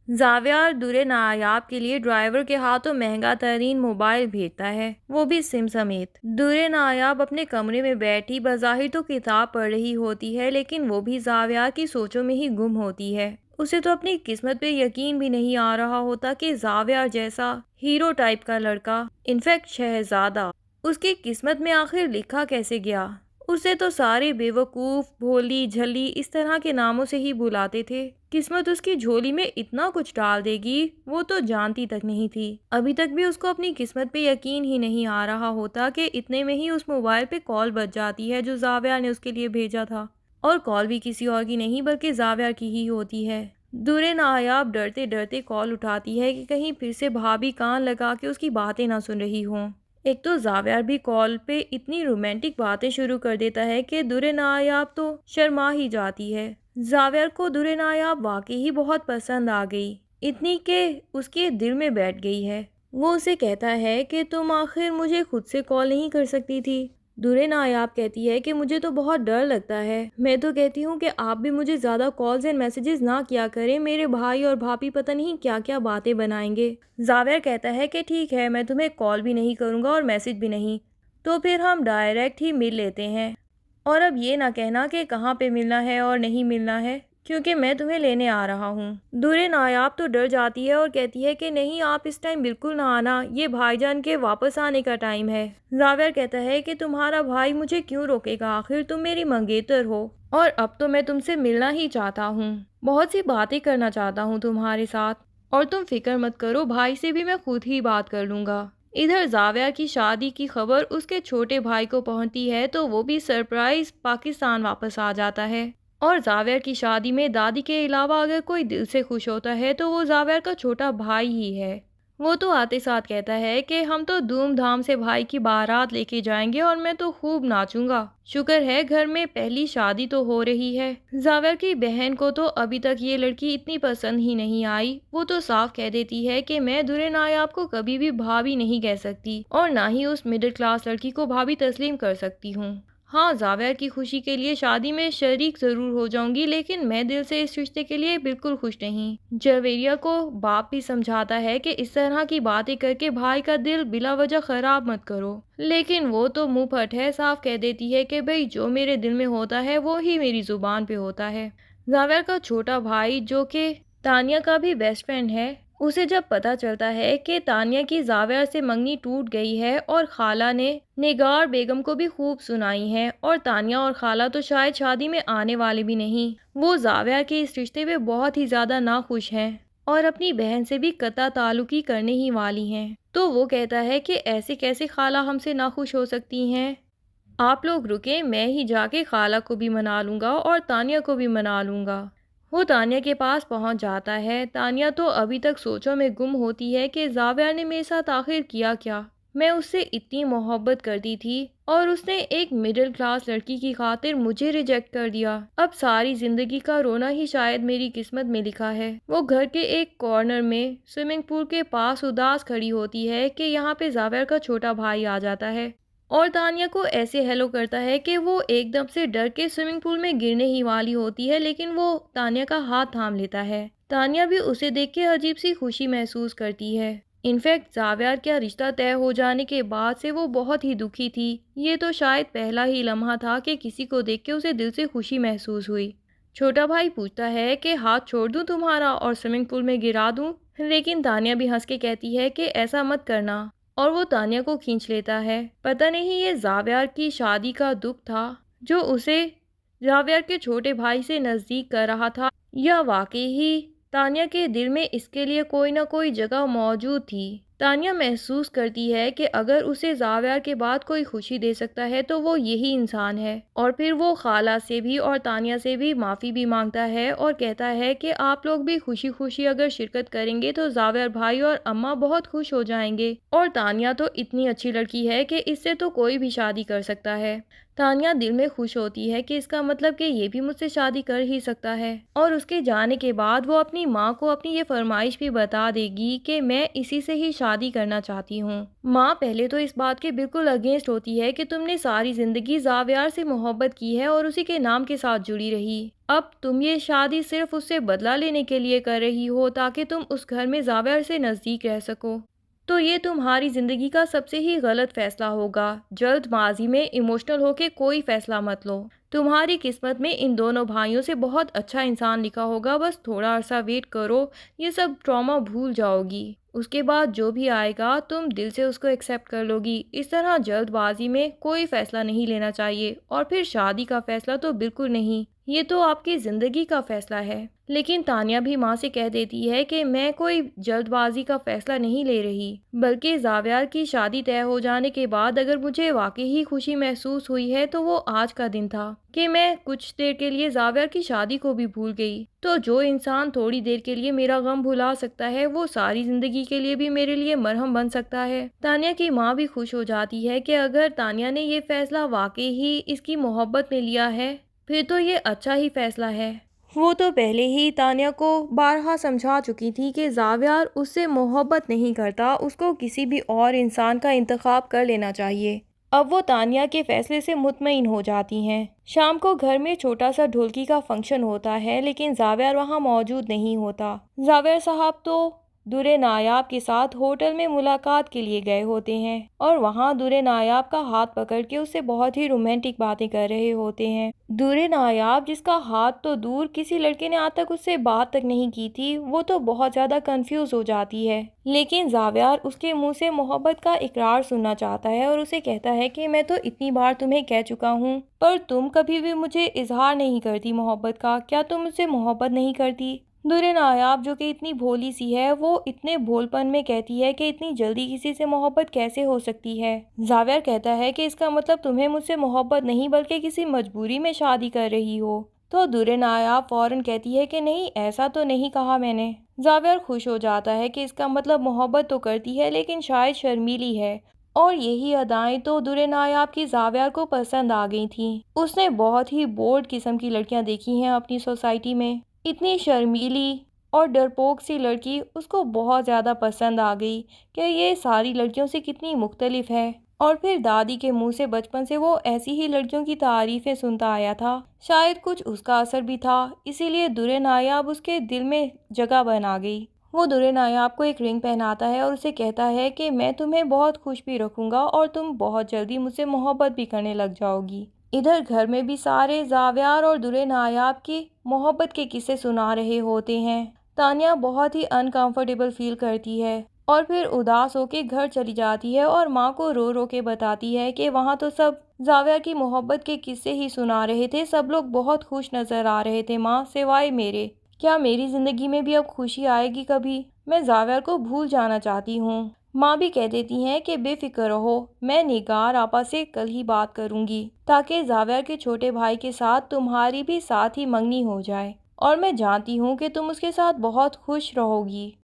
زاویار دورے نایاب کے لیے ڈرائیور کے ہاتھوں مہنگا ترین موبائل بھیجتا ہے، وہ بھی سم سمیت۔ دورے نایاب اپنے کمرے میں بیٹھی بظاہر تو کتاب پڑھ رہی ہوتی ہے، لیکن وہ بھی زاویار کی سوچوں میں ہی گم ہوتی ہے۔ اسے تو اپنی قسمت پہ یقین بھی نہیں آ رہا ہوتا کہ زاویار جیسا ہیرو ٹائپ کا لڑکا، انفیکٹ شہزادہ، اس کی قسمت میں آخر لکھا کیسے گیا۔ اسے تو سارے بیوقوف، بھولی، جھلی اس طرح کے ناموں سے ہی بلاتے تھے۔ قسمت اس کی جھولی میں اتنا کچھ ڈال دے گی وہ تو جانتی تک نہیں تھی۔ ابھی تک بھی اس کو اپنی قسمت پہ یقین ہی نہیں آ رہا ہوتا کہ اتنے میں ہی اس موبائل پہ کال بج جاتی ہے جو زاویار نے اس کے لیے بھیجا تھا، اور کال بھی کسی اور کی نہیں بلکہ زاویار کی ہی ہوتی ہے۔ دورے نایاب ڈرتے ڈرتے کال اٹھاتی ہے کہ کہیں پھر سے بھابھی کان لگا کے اس کی باتیں نہ سن رہی ہوں۔ ایک تو زاویار بھی کال پہ اتنی رومانٹک باتیں شروع کر دیتا ہے کہ دورے نایاب تو شرما ہی جاتی ہے۔ زاویار کو دورے نایاب واقعی ہی بہت پسند آ گئی، اتنی کہ اس کے دل میں بیٹھ گئی ہے۔ وہ اسے کہتا ہے کہ تم آخر مجھے خود سے کال نہیں کر سکتی تھی؟ دورے نایاب کہتی ہے کہ مجھے تو بہت ڈر لگتا ہے، میں تو کہتی ہوں کہ آپ بھی مجھے زیادہ کالز اینڈ میسیجز نہ کیا کریں، میرے بھائی اور بھابھی پتہ نہیں کیا کیا باتیں بنائیں گے۔ زاویار کہتا ہے کہ ٹھیک ہے، میں تمہیں کال بھی نہیں کروں گا اور میسج بھی نہیں، تو پھر ہم ڈائریکٹ ہی مل لیتے ہیں، اور اب یہ نہ کہنا کہ کہاں پہ ملنا ہے اور نہیں ملنا ہے، کیونکہ میں تمہیں لینے آ رہا ہوں۔ دورے نایاب تو ڈر جاتی ہے اور کہتی ہے کہ نہیں، آپ اس ٹائم بالکل نہ آنا، یہ بھائی جان کے واپس آنے کا ٹائم ہے۔ زاویار کہتا ہے کہ تمہارا بھائی مجھے کیوں روکے گا، آخر تم میری منگیتر ہو، اور اب تو میں تم سے ملنا ہی چاہتا ہوں، بہت سی باتیں کرنا چاہتا ہوں تمہارے ساتھ، اور تم فکر مت کرو، بھائی سے بھی میں خود ہی بات کر لوں گا۔ ادھر زاویار کی شادی کی خبر اس کے چھوٹے بھائی کو پہنچتی ہے تو وہ بھی سرپرائز پاکستان واپس آ جاتا ہے، اور زاویار کی شادی میں دادی کے علاوہ اگر کوئی دل سے خوش ہوتا ہے تو وہ زاویار کا چھوٹا بھائی ہی ہے۔ وہ تو آتے ساتھ کہتا ہے کہ ہم تو دھوم دھام سے بھائی کی بارات لے کے جائیں گے اور میں تو خوب ناچوں گا، شکر ہے گھر میں پہلی شادی تو ہو رہی ہے۔ زاویار کی بہن کو تو ابھی تک یہ لڑکی اتنی پسند ہی نہیں آئی، وہ تو صاف کہہ دیتی ہے کہ میں دورے نایاب کو کبھی بھی بھابھی نہیں کہہ سکتی، اور نہ ہی اس مڈل کلاس لڑکی کو بھابھی تسلیم کر سکتی ہوں۔ ہاں، زاویار کی خوشی کے لیے شادی میں شریک ضرور ہو جاؤں گی، لیکن میں دل سے اس رشتے کے لیے بالکل خوش نہیں۔ جویریہ کو باپ بھی سمجھاتا ہے کہ اس طرح کی باتیں کر کے بھائی کا دل بلا وجہ خراب مت کرو، لیکن وہ تو منہ پھٹ ہے، صاف کہہ دیتی ہے کہ بھئی جو میرے دل میں ہوتا ہے وہ ہی میری زبان پہ ہوتا ہے۔ زاویار کا چھوٹا بھائی جو کہ تانیہ کا بھی بیسٹ فرینڈ ہے، اسے جب پتا چلتا ہے کہ تانیہ کی زاویار سے منگنی ٹوٹ گئی ہے اور خالہ نے نگار بیگم کو بھی خوب سنائی ہے، اور تانیہ اور خالہ تو شاید شادی میں آنے والے بھی نہیں، وہ زاویار کے اس رشتے پہ بہت ہی زیادہ ناخوش ہیں اور اپنی بہن سے بھی قطع تعلقی کرنے ہی والی ہیں، تو وہ کہتا ہے کہ ایسے کیسے خالہ ہم سے ناخوش ہو سکتی ہیں، آپ لوگ رکیں، میں ہی جا کے خالہ کو بھی منا لوں گا اور تانیہ کو بھی منا لوں گا۔ وہ تانیہ کے پاس پہنچ جاتا ہے۔ تانیہ تو ابھی تک سوچوں میں گم ہوتی ہے کہ زاویار نے میرے ساتھ آخر کیا کیا، میں اس سے اتنی محبت کرتی تھی اور اس نے ایک مڈل کلاس لڑکی کی خاطر مجھے ریجیکٹ کر دیا، اب ساری زندگی کا رونا ہی شاید میری قسمت میں لکھا ہے۔ وہ گھر کے ایک کارنر میں سوئمنگ پول کے پاس اداس کھڑی ہوتی ہے کہ یہاں پہ زاویار کا چھوٹا بھائی آ جاتا ہے اور تانیہ کو ایسے ہیلو کرتا ہے کہ وہ ایک دم سے ڈر کے سوئمنگ پول میں گرنے ہی والی ہوتی ہے، لیکن وہ تانیہ کا ہاتھ تھام لیتا ہے۔ تانیہ بھی اسے دیکھ کے عجیب سی خوشی محسوس کرتی ہے، انفیکٹ زاویار کا رشتہ طے ہو جانے کے بعد سے وہ بہت ہی دکھی تھی، یہ تو شاید پہلا ہی لمحہ تھا کہ کسی کو دیکھ کے اسے دل سے خوشی محسوس ہوئی۔ چھوٹا بھائی پوچھتا ہے کہ ہاتھ چھوڑ دوں تمہارا اور سوئمنگ پول میں گرا دوں، لیکن تانیہ بھی ہنس کے کہتی ہے کہ ایسا مت کرنا، اور وہ تانیہ کو کھینچ لیتا ہے۔ پتہ نہیں یہ زاویار کی شادی کا دکھ تھا جو اسے زاویار کے چھوٹے بھائی سے نزدیک کر رہا تھا، یا واقعی ہی تانیہ کے دل میں اس کے لیے کوئی نہ کوئی جگہ موجود تھی۔ تانیہ محسوس کرتی ہے کہ اگر اسے زاویار کے بعد کوئی خوشی دے سکتا ہے تو وہ یہی انسان ہے، اور پھر وہ خالہ سے بھی اور تانیہ سے بھی معافی بھی مانگتا ہے اور کہتا ہے کہ آپ لوگ بھی خوشی خوشی اگر شرکت کریں گے تو زاویار بھائی اور اماں بہت خوش ہو جائیں گے، اور تانیہ تو اتنی اچھی لڑکی ہے کہ اس سے تو کوئی بھی شادی کر سکتا ہے۔ تانیہ دل میں خوش ہوتی ہے کہ اس کا مطلب کہ یہ بھی مجھ سے شادی کر ہی سکتا ہے، اور اس کے جانے کے بعد وہ اپنی ماں کو اپنی یہ فرمائش بھی بتا دے گی کہ میں اسی سے ہی شادی کرنا چاہتی ہوں۔ ماں پہلے تو اس بات کے بالکل اگینسٹ ہوتی ہے کہ تم نے ساری زندگی زاویار سے محبت کی ہے اور اسی کے نام کے ساتھ جڑی رہی، اب تم یہ شادی صرف اس سے بدلہ لینے کے لیے کر رہی ہو تاکہ تم اس گھر میں زاویہ سے نزدیک رہ سکو، تو یہ تمہاری زندگی کا سب سے ہی غلط فیصلہ ہوگا۔ جلد بازی میں ایموشنل ہو کے کوئی فیصلہ مت لو۔ تمہاری قسمت میں ان دونوں بھائیوں سے بہت اچھا انسان لکھا ہوگا، بس تھوڑا عرصہ ویٹ کرو، یہ سب ٹراما بھول جاؤ گی۔ اس کے بعد جو بھی آئے گا تم دل سے اس کو ایکسیپٹ کر لو گی۔ اس طرح جلد بازی میں کوئی فیصلہ نہیں لینا چاہیے، اور پھر شادی کا فیصلہ تو بالکل نہیں، یہ تو آپ کی زندگی کا فیصلہ ہے۔ لیکن تانیہ بھی ماں سے کہہ دیتی ہے کہ میں کوئی جلد بازی کا فیصلہ نہیں لے رہی، بلکہ زاویہ کی شادی طے ہو جانے کے بعد اگر مجھے واقعی ہی خوشی محسوس ہوئی ہے تو وہ آج کا دن تھا کہ میں کچھ دیر کے لیے زاویہ کی شادی کو بھی بھول گئی۔ تو جو انسان تھوڑی دیر کے لیے میرا غم بھلا سکتا ہے وہ ساری زندگی کے لیے بھی میرے لیے مرہم بن سکتا ہے۔ تانیہ کی ماں بھی خوش ہو جاتی ہے کہ اگر تانیہ نے یہ فیصلہ واقعی ہی اس کی محبت میں لیا ہے پھر تو یہ اچھا ہی فیصلہ ہے۔ وہ تو پہلے ہی تانیہ کو بارہا سمجھا چکی تھی کہ زاویہ اس سے محبت نہیں کرتا، اس کو کسی بھی اور انسان کا انتخاب کر لینا چاہیے۔ اب وہ تانیہ کے فیصلے سے مطمئن ہو جاتی ہیں۔ شام کو گھر میں چھوٹا سا ڈھولکی کا فنکشن ہوتا ہے لیکن زاویہ وہاں موجود نہیں ہوتا۔ زاویہ صاحب تو درِ نایاب کے ساتھ ہوٹل میں ملاقات کے لیے گئے ہوتے ہیں اور وہاں درِ نایاب کا ہاتھ پکڑ کے اس سے بہت ہی رومانٹک باتیں کر رہے ہوتے ہیں۔ درِ نایاب جس کا ہاتھ تو دور کسی لڑکے نے آج تک اس سے بات تک نہیں کی تھی، وہ تو بہت زیادہ کنفیوز ہو جاتی ہے، لیکن زاویہ اس کے منہ سے محبت کا اقرار سننا چاہتا ہے اور اسے کہتا ہے کہ میں تو اتنی بار تمہیں کہہ چکا ہوں پر تم کبھی بھی مجھے اظہار نہیں کرتی محبت کا، کیا تم مجھ سے محبت نہیں کرتی؟ درِ نایاب جو کہ اتنی بھولی سی ہے وہ اتنے بھول پن میں کہتی ہے کہ اتنی جلدی کسی سے محبت کیسے ہو سکتی ہے؟ زاویہ کہتا ہے کہ اس کا مطلب تمہیں مجھ سے محبت نہیں بلکہ کسی مجبوری میں شادی کر رہی ہو۔ تو درِ نایاب فوراً کہتی ہے کہ نہیں، ایسا تو نہیں کہا میں نے۔ زاویہ خوش ہو جاتا ہے کہ اس کا مطلب محبت تو کرتی ہے لیکن شاید شرمیلی ہے، اور یہی ادائیں تو درِ نایاب کی زاویہ کو پسند آ گئی تھیں۔ اس نے بہت ہی بولڈ قسم کی لڑکیاں دیکھی ہیں اپنی سوسائٹی میں، اتنی شرمیلی اور ڈرپوک سی لڑکی اس کو بہت زیادہ پسند آ گئی کہ یہ ساری لڑکیوں سے کتنی مختلف ہے۔ اور پھر دادی کے منہ سے بچپن سے وہ ایسی ہی لڑکیوں کی تعریفیں سنتا آیا تھا، شاید کچھ اس کا اثر بھی تھا، اسی لیے درِ نایاب اس کے دل میں جگہ بنا گئی۔ وہ درِ نایاب کو ایک رنگ پہناتا ہے اور اسے کہتا ہے کہ میں تمہیں بہت خوش بھی رکھوں گا اور تم بہت جلدی مجھ سے محبت بھی کرنے لگ جاؤ گی۔ ادھر گھر میں بھی سارے زاویہ اور درِ نایاب کی محبت کے قصے سنا رہے ہوتے ہیں۔ تانیہ بہت ہی انکمفرٹیبل فیل کرتی ہے اور پھر اداس ہو کے گھر چلی جاتی ہے اور ماں کو رو رو کے بتاتی ہے کہ وہاں تو سب زاویہ کی محبت کے قصے ہی سنا رہے تھے، سب لوگ بہت خوش نظر آ رہے تھے ماں، سوائے میرے۔ کیا میری زندگی میں بھی اب خوشی آئے گی کبھی؟ میں زاویہ کو بھول جانا چاہتی ہوں۔ ماں بھی کہہ دیتی ہیں کہ بے فکر رہو، میں نگار آپا سے کل ہی بات کروں گی تاکہ زاویہ کے چھوٹے بھائی کے ساتھ تمہاری بھی ساتھ ہی منگنی ہو جائے، اور میں جانتی ہوں کہ تم اس کے ساتھ بہت خوش رہو گی۔